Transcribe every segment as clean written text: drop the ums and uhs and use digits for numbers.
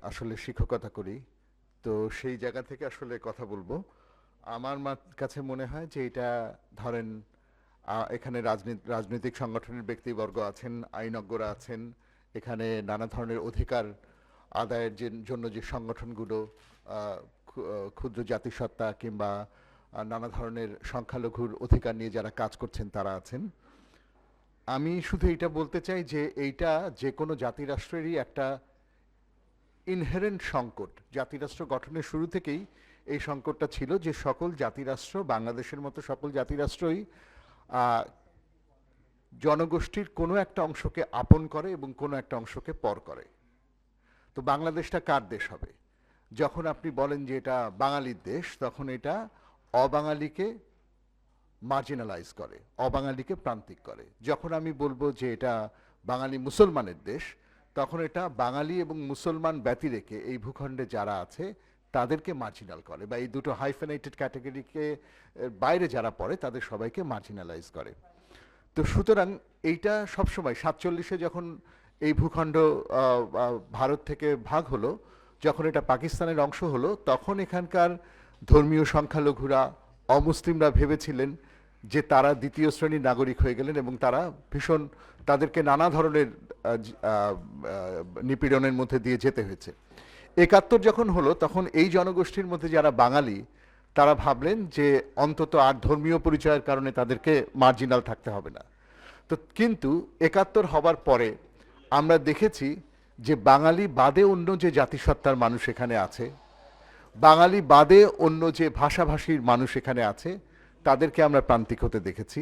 আসলে শিক্ষকতা করি, তো সেই জায়গা থেকে আসলে কথা বলবো। আমার কাছে মনে হয় যে এটা ধরেন এখানে রাজনৈতিক সংগঠনের ব্যক্তিবর্গ আছেন, আইনজ্ঞরা আছেন, এখানে নানা ধরনের অধিকার আদায়ের জন্য যে সংগঠনগুলো ক্ষুদ্র জাতিসত্তা কিংবা নানা ধরনের সংখ্যালঘুর অধিকার নিয়ে যারা কাজ করছেন তারা আছেন। আমি শুধু এটা বলতে চাই যে এইটা যে কোনো জাতিরাষ্ট্রেরই একটা ইনহেরেন্ট সংকট। জাতিরাষ্ট্র গঠনের শুরু থেকেই এই সংকটটা ছিল যে সকল জাতিরাষ্ট্র, বাংলাদেশের মতো সকল জাতিরাষ্ট্রই জনগোষ্ঠীর কোনো একটা অংশকে আপন করে এবং কোনো একটা অংশকে পর করে। তো বাংলাদেশটা কার দেশ হবে? যখন আপনি বলেন যে এটা বাঙালির দেশ, তখন এটা অবাঙালিকে মার্জিনালাইজ করে, অবাঙালিকে প্রান্তিক করে। যখন আমি বলবো যে এটা বাঙালি মুসলমানের দেশ, তখন এটা বাঙালি এবং মুসলমান ব্যতি রেখে এই ভূখণ্ডে যারা আছে তাদেরকে মার্জিনাল করে, বা এই দুটো হাইফেনেটেড ক্যাটাগরিকে বাইরে যারা পড়ে তাদের সবাইকে মার্জিনালাইজ করে। তো সুতরাং এইটা সবসময় 47-এ যখন এই ভূখণ্ড ভারত থেকে ভাগ হলো, যখন এটা পাকিস্তানের অংশ হলো, তখন এখানকার ধর্মীয় সংখ্যালঘুরা, অমুসলিমরা ভেবেছিলেন যে তারা দ্বিতীয় শ্রেণীর নাগরিক হয়ে গেলেন এবং তারা ভীষণ, তাদেরকে নানা ধরনের নিপীড়নের মধ্যে দিয়ে যেতে হয়েছে। 71 যখন হলো, তখন এই জনগোষ্ঠীর মধ্যে যারা বাঙালি তারা ভাবলেন যে অন্তত আর ধর্মীয় পরিচয়ের কারণে তাদেরকে মার্জিনাল থাকতে হবে না। তো কিন্তু 71 হবার পরে আমরা দেখেছি যে বাঙালি বাদে অন্য যে জাতিসত্তার মানুষ এখানে আছে, বাঙালি বাদে অন্য যে ভাষাভাষীর মানুষ এখানে আছে, তাদেরকে আমরা প্রান্তিক হতে দেখেছি।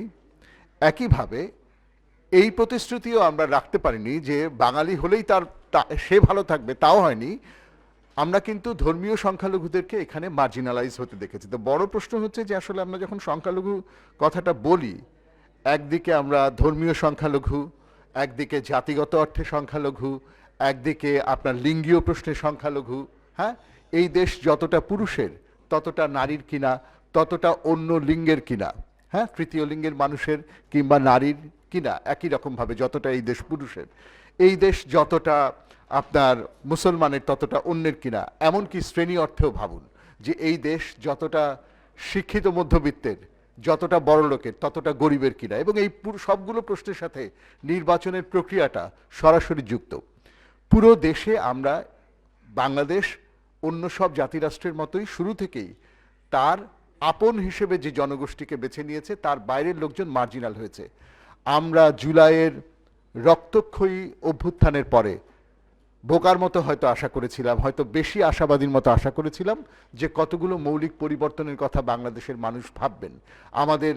একইভাবে এই প্রতিশ্রুতিও আমরা রাখতে পারিনি যে বাঙালি হলেই সে ভালো থাকবে, তাও হয়নি। আমরা কিন্তু ধর্মীয় সংখ্যালঘুদেরকে এখানে মার্জিনালাইজ হতে দেখেছি। তো বড় প্রশ্ন হচ্ছে যে আসলে আমরা যখন সংখ্যালঘু কথাটা বলি, একদিকে আমরা ধর্মীয় সংখ্যালঘু, একদিকে জাতিগত অর্থে সংখ্যালঘু, একদিকে আপনার লিঙ্গীয় প্রশ্নে সংখ্যালঘু। হ্যাঁ, এই দেশ যতটা পুরুষের ততটা নারীর কিনা, ততটা অন্য লিঙ্গের কিনা, হ্যাঁ, তৃতীয় লিঙ্গের মানুষের কিংবা নারীর কিনা, একই রকমভাবে যতটা এই দেশ পুরুষের, এই দেশ যতটা আপনার মুসলমানের ততটা অন্যের কিনা। এমনকি শ্রেণী অর্থেও ভাবুন যে এই দেশ যতটা শিক্ষিত মধ্যবিত্তের, যতটা বড় লোকের ততটা গরিবের কিনা। এবং এই সবগুলো প্রশ্নের সাথে নির্বাচনের প্রক্রিয়াটা সরাসরি যুক্ত। পুরো দেশে আমরা, বাংলাদেশ অন্য সব জাতিরাষ্ট্রের মতোই শুরু থেকেই তার আপন হিসেবে যে জনগোষ্ঠীকে বেছে নিয়েছে, তার বাইরের লোকজন মার্জিনাল হয়েছে। আমরা জুলাইয়ের রক্তক্ষয়ী অভ্যুত্থানের পরে বোকার মতো হয়তো আশা করেছিলাম, হয়তো বেশি আশাবাদীর মতো আশা করেছিলাম যে কতগুলো মৌলিক পরিবর্তনের কথা বাংলাদেশের মানুষ ভাববেন, আমাদের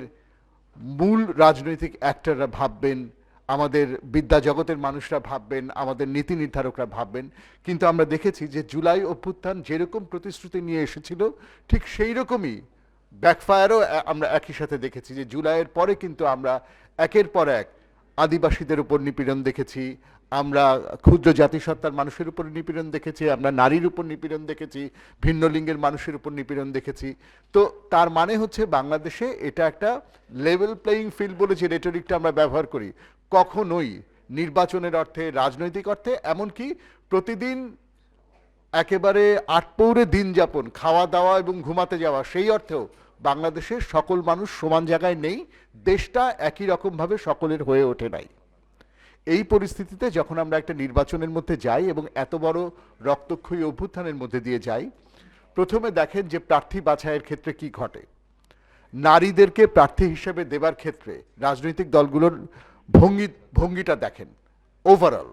মূল রাজনৈতিক অ্যাক্টররা ভাববেন, আমাদের বিদ্যা জগতের মানুষরা ভাববেন, আমাদের নীতি নির্ধারকরা ভাববেন। কিন্তু আমরা দেখেছি যে জুলাই অভ্যুত্থান যেরকম প্রতিশ্রুতি নিয়ে এসেছিল, ঠিক সেই রকমই ব্যাকফায়ারও আমরা একই সাথে দেখেছি। যে জুলাইয়ের পরে কিন্তু আমরা একের পর এক আদিবাসীদের উপর নিপীড়ন দেখেছি, আমরা ক্ষুদ্র জাতিসত্তার মানুষের উপর নিপীড়ন দেখেছি, আমরা নারীর উপর নিপীড়ন দেখেছি, ভিন্ন লিঙ্গের মানুষের উপর নিপীড়ন দেখেছি। তো তার মানে হচ্ছে বাংলাদেশে এটা একটা লেভেল প্লেয়িং ফিল্ড বলে যে রেটরিকটা আমরা ব্যবহার করি, কখনোই নির্বাচনের অর্থে, রাজনৈতিক অর্থে, এমনকি প্রতিদিন একেবারে আটপৌরে দিন যাপন, খাওয়া দাওয়া এবং ঘুমাতে যাওয়া, সেই অর্থেও বাংলাদেশের সকল মানুষ সমান জায়গায় নেই। দেশটা একই রকমভাবে সকলের হয়ে ওঠে নাই। এই পরিস্থিতিতে যখন আমরা একটা নির্বাচনের মধ্যে যাই এবং এত বড় রক্তক্ষয়ী অভ্যুত্থানের মধ্যে দিয়ে যাই, প্রথমে দেখেন যে প্রার্থী বাছাইয়ের ক্ষেত্রে কি ঘটে। নারীদেরকে প্রার্থী হিসেবে দেবার ক্ষেত্রে রাজনৈতিক দলগুলোর ভঙ্গিটা দেখেন ওভারঅল,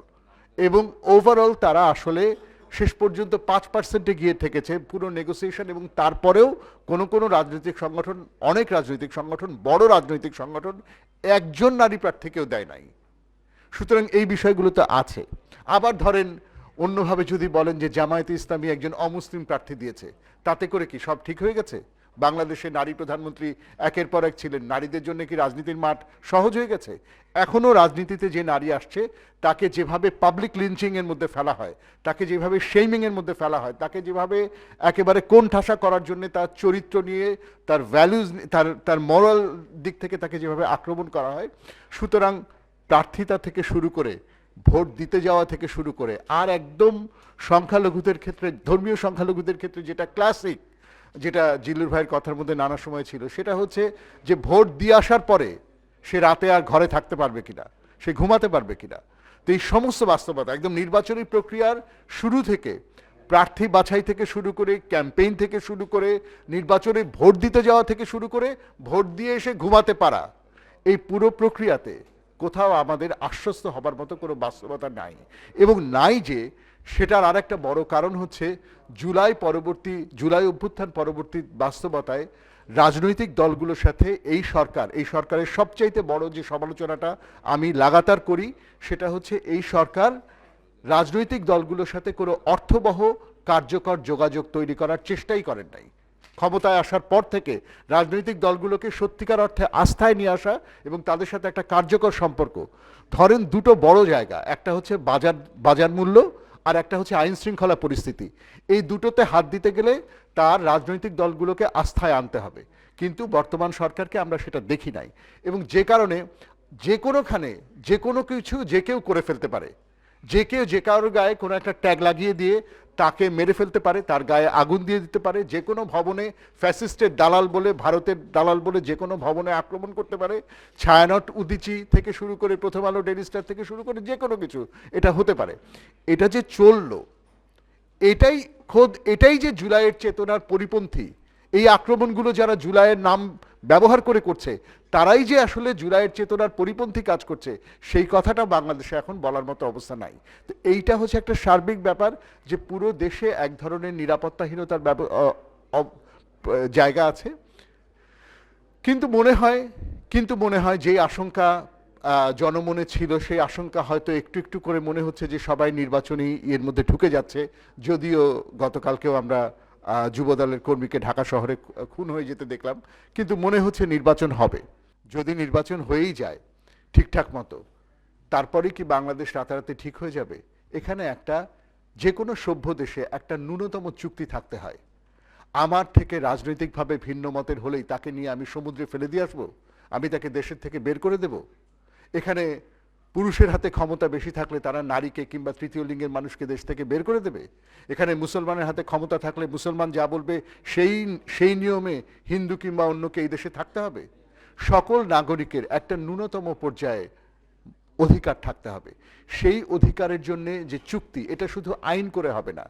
এবং ওভারঅল তারা আসলে শেষ পর্যন্ত 5%-এ গিয়ে ঠেকেছে পুরো নেগোসিয়েশন। এবং তারপরেও কোনো রাজনৈতিক সংগঠন, অনেক রাজনৈতিক সংগঠন, বড় রাজনৈতিক সংগঠন একজন নারী প্রার্থীকেও দেয় নাই। সুতরাং এই বিষয়গুলো তো আছে। আবার ধরেন অন্যভাবে যদি বলেন যে জামায়াতে ইসলামী একজন অমুসলিম প্রার্থী দিয়েছে, তাতে করে কি সব ঠিক হয়ে গেছে? বাংলাদেশে নারী প্রধানমন্ত্রী একের পর এক ছিলেন, নারীদের জন্য কি রাজনীতির মাঠ সহজ হয়ে গেছে? এখনো রাজনীতিতে যে নারী আসছে তাকে যেভাবে পাবলিক লিঞ্চিং এর মধ্যে ফেলা হয়, তাকে যেভাবে শেমিং এর মধ্যে ফেলা হয়, তাকে যেভাবে একেবারে কোণঠাসা করার জন্য তার চরিত্র নিয়ে, তার ভ্যালুজ, তার মরাল দিক থেকে তাকে যেভাবে আক্রমণ করা হয়, সুতরাং প্রার্থিতা থেকে শুরু করে ভোট দিতে যাওয়া থেকে শুরু করে আর একদম সংখ্যালঘুদের ক্ষেত্রে, ধর্মীয় সংখ্যালঘুদের ক্ষেত্রে যেটা ক্লাসিক, যেটা জিল্লুর ভাইয়ের কথার মধ্যে নানা সময় ছিল, সেটা হচ্ছে যে ভোট দিয়ে আসার পরে সে রাতে আর ঘরে থাকতে পারবে কিনা, সে ঘুমাতে পারবে কিনা। তো এই সমস্ত বাস্তবতা একদম নির্বাচনী প্রক্রিয়ার শুরু থেকে, প্রার্থী বাছাই থেকে শুরু করে, ক্যাম্পেইন থেকে শুরু করে, নির্বাচনে ভোট দিতে যাওয়া থেকে শুরু করে, ভোট দিয়ে এসে ঘুমাতে পারা, এই পুরো প্রক্রিয়াতে কোথাও আমাদের আশ্বস্ত হবার মতো কোনো বাস্তবতা নাই। এবং নাই যে সেটার আর একটা বড় কারণ হচ্ছে জুলাই অভ্যুত্থান পরবর্তী বাস্তবতায় রাজনৈতিক দলগুলোর সাথে এই সরকারের সবচাইতে বড় যে সমালোচনাটা আমি লাগাতার করি, সেটা হচ্ছে এই সরকার রাজনৈতিক দলগুলোর সাথে কোনো অর্থবহ কার্যকর যোগাযোগ তৈরি করার চেষ্টাই করেন নাই। ক্ষমতায় আসার পর থেকে রাজনৈতিক দলগুলোকে সত্যিকার অর্থে আস্থায় নিয়ে আসা এবং তাদের সাথে একটা কার্যকর সম্পর্ক, ধরেন দুটো বড় জায়গা, একটা হচ্ছে বাজার মূল্য আর একটা হচ্ছে আইন শৃঙ্খলা পরিস্থিতি। এই দুটোতে হাত দিতে গেলে তার রাজনৈতিক দলগুলোকে আস্থায় আনতে হবে, কিন্তু বর্তমান সরকারকে আমরা সেটা দেখি নাই। এবং যে কারণে যে কোনোখানে যে কোনো কিছু যে কেউ করে ফেলতে পারে, যে কেউ যে কারোর গায়ে কোনো একটা ট্যাগ লাগিয়ে দিয়ে তাকে মেরে ফেলতে পারে, তার গায়ে আগুন দিয়ে দিতে পারে, যে কোনো ভবনে ফ্যাসিস্টের দালাল বলে, ভারতের দালাল বলে যে কোনো ভবনে আক্রমণ করতে পারে। ছায়ানট উদিচি থেকে শুরু করে প্রথম আলো ডেইলি স্টার থেকে শুরু করে যে কোনো কিছু এটা হতে পারে। এটা যে চললো, এটাই যে জুলাইয়ের চেতনার পরিপন্থী। এই আক্রমণগুলো যারা জুলাইয়ের নাম ব্যবহার করে করছে, তারাই যে আসলে জুলাইয়ের চেতনার পরিপন্থী কাজ করছে, সেই কথাটা বাংলাদেশে এখন বলার মতো অবস্থা নাই। তো এইটা হচ্ছে একটা সার্বিক ব্যাপার, যে পুরো দেশে এক ধরনের নিরাপত্তাহীনতার জায়গা আছে। কিন্তু মনে হয় যে আশঙ্কা জনমনে ছিল, সেই আশঙ্কা হয়তো একটু একটু করে মনে হচ্ছে যে সবাই নির্বাচনী এর মধ্যে ঢুকে যাচ্ছে। যদিও গতকালকেও আমরা যুবদলের কর্মীকে ঢাকা শহরে খুন হয়ে যেতে দেখলাম, কিন্তু মনে হচ্ছে নির্বাচন হবে। যদি নির্বাচন হয়েই যায় ঠিকঠাক মতো, তারপরে কি বাংলাদেশ রাতারাতি ঠিক হয়ে যাবে? এখানে যে কোনো সভ্য দেশে একটা ন্যূনতম চুক্তি থাকতে হয়। আমার থেকে রাজনৈতিকভাবে ভিন্ন মতের হলেই তাকে নিয়ে আমি সমুদ্রে ফেলে দিয়ে আসবো? আমি তাকে দেশের থেকে বের করে দেব? এখানে পুরুষের হাতে ক্ষমতা বেশি থাকলে তারা নারীকে কিংবা তৃতীয় লিঙ্গের মানুষকে দেশ থেকে বের করে দেবে? এখানে মুসলমানের হাতে ক্ষমতা থাকলে মুসলমান যা বলবে সেই নিয়মে হিন্দু কিংবা অন্যকে এই দেশে থাকতে হবে? সকল নাগরিকের একটা ন্যূনতম পর্যায়ে অধিকার থাকতে হবে। সেই অধিকারের জন্য যে চুক্তি, এটা শুধু আইন করে হবে না,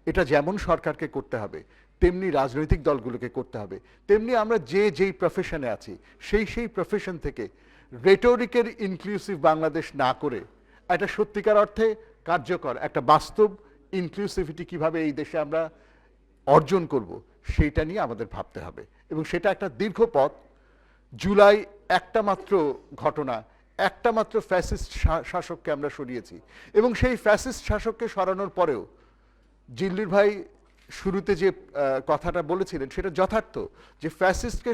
এটা যেমন সরকারকে করতে হবে, তেমনি রাজনৈতিক দলগুলোকে করতে হবে, তেমনি আমরা যেই প্রফেশনে আছি সেই প্রফেশন থেকে রেটরিকের ইনক্লুসিভ বাংলাদেশ না করে একটা সত্যিকার অর্থে কার্যকর একটা বাস্তব ইনক্লুসিভিটি কিভাবে এই দেশে আমরা অর্জন করব, সেইটা নিয়ে আমাদের ভাবতে হবে। এবং সেটা একটা দীর্ঘ পথ। জুলাই একটা মাত্র ঘটনা, একটা মাত্র ফ্যাসিস্ট শাসককে আমরা সরিয়েছি, এবং সেই ফ্যাসিস্ট শাসককে সরানোর পরেও জিল্লুর ভাই শুরুতে যে কথাটা বলেছিলেন সেটা যথার্থ, যে ফ্যাসিস্টকে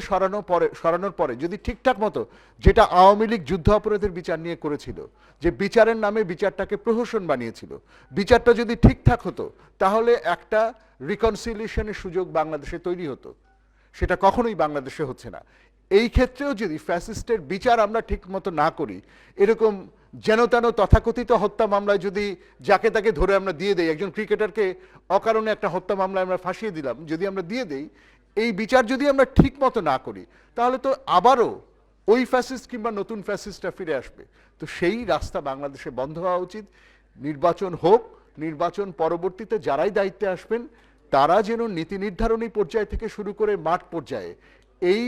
সরানোর পরে যদি ঠিকঠাক মতো, যেটা আওয়ামী লীগ যুদ্ধ অপরাধের বিচার নিয়ে করেছিল, যে বিচারের নামে বিচারটাকে প্রহসন বানিয়েছিল, বিচারটা যদি ঠিকঠাক হতো তাহলে একটা রিকনসিলিয়েশনের সুযোগ বাংলাদেশে তৈরি হতো। সেটা কখনোই বাংলাদেশে হচ্ছে না। এই ক্ষেত্রেও যদি ফ্যাসিস্টের বিচার আমরা ঠিক মতো না করি, এরকম যেন তেন তথাকথিত হত্যা মামলায় যদি যাকে তাকে ধরে আমরা দিয়ে দেই, একজন ক্রিকেটারকে অকারণে একটা হত্যা মামলায় আমরা ফাঁসিয়ে দিলাম, যদি আমরা দিয়ে দেই, এই বিচার যদি আমরা ঠিক মতো না করি, তাহলে তো আবারও ওই ফ্যাসিস্ট কিংবা নতুন ফ্যাসিস্টটা ফিরে আসবে। তো সেই রাস্তা বাংলাদেশে বন্ধ হওয়া উচিত। নির্বাচন হোক, নির্বাচন পরবর্তীতে যারাই দায়িত্বে আসবেন তারা যেন নীতি নির্ধারণী পর্যায় থেকে শুরু করে মাঠ পর্যায়ে এই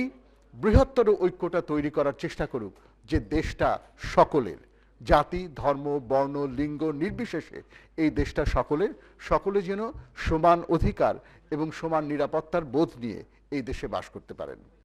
বৃহত্তর ঐক্যটা তৈরি করার চেষ্টা করুক, যে দেশটা সকলের, জাতি ধর্ম বর্ণ লিঙ্গ নির্বিশেষে এই দেশটা সকলে যেন সমান অধিকার এবং সমান নিরাপত্তার বোধ নিয়ে এই দেশে বাস করতে পারেন।